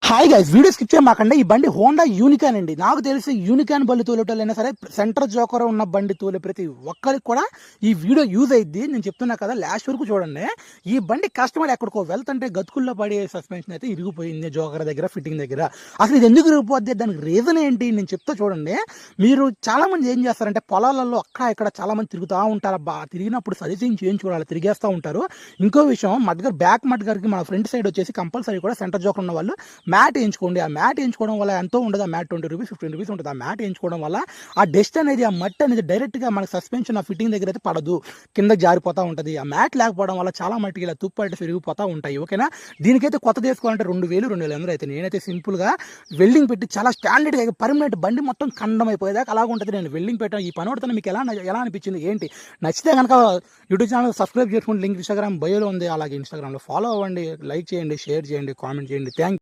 Hi guys, video skip చేయమాకండి. ఈ బండి హోండా యూనికాన్ అండి. నాకు తెలిసి యూనికాన్ బండి తోలేటోళ్ళైనా సరే, సెంటర్ జోకర్ ఉన్న బండి తోలే ప్రతి ఒక్కరికి కూడా ఈ వీడియో యూజ్ అయ్యిద్ది. నేను చెప్తున్నా కదా, లాస్ట్ వరకు చూడండి. ఈ బండి కస్టమర్ ఎక్కడికో వెళ్తుంటే గతుకుల్లో పడే సస్పెన్షన్ అయితే ఇరిగిపోయింది జోకర్ దగ్గర, ఫిట్టింగ్ దగ్గర. అసలు ఇది ఎందుకు ఇరిగిపోద్ది, దానికి రీజన్ ఏంటి నేను చెప్తా చూడండి. మీరు చాలా మంది ఏం చేస్తారంటే పొలాలలో అక్కడ ఇక్కడ చాలా మంది తిరుగుతూ ఉంటారు. తిరిగినప్పుడు సర్వీసింగ్ చేయించుకోవాలి, తిరిగేస్తూ ఉంటారు. ఇంకో విషయం, మడ్గర్ బ్యాక్ మడ్గర్కి మన ఫ్రంట్ సైడ్ వచ్చేసి కంపల్సరీ కూడా సెంటర్ జోకర్ ఉన్న వాళ్ళు మ్యాట్ వేయించుకోండి. ఆ మ్యాట్ వేయించుకోవడం వల్ల ఎంతో ఉండదు. ఆ మ్యాట్ 20 రూపీస్ 15 రూపీస్ ఉంటుంది. ఆ మ్యాట్ వేయించుకోవడం వల్ల ఆ డస్ట్ అనేది, ఆ మట్టి అనేది డైరెక్ట్గా మన సస్పెన్షన్ ఆ ఫిట్టింగ్ దగ్గర అయితే పడదు, కింద జారిపోతూ ఉంటుంది. ఆ మ్యాట్ లేకపోవడం వల్ల చాలా మట్టికి ఇలా తుప్పు అయితే పెరిగిపోతూ ఉంటాయి. ఓకేనా, దీనికైతే కొత్త తీసుకోవాలంటే 2000 అయితే నేనైతే సింపుల్గా వెల్డింగ్ పెట్టి చాలా స్టాండర్డ్గా పర్మనెంట్ బండి మొత్తం ఖండం అయిపోయేదాకా అలాగ ఉంటుంది. నేను వెల్డింగ్ పెట్టాను. ఈ పని పడుతున్నా మీకు ఎలా అనిపించింది ఏంటి? నచ్చితే కనుక యూట్యూబ్ ఛానల్ సబ్స్క్రైబ్ చేసుకోండి. లింక్ ఇన్స్టాగ్రామ్ బయోలో ఉంది. అలాగే ఇన్స్టాగ్రామ్లో ఫాలో అవ్వండి, లైక్ చేయండి, షేర్ చేయండి, కామెంట్ చేయండి. థ్యాంక్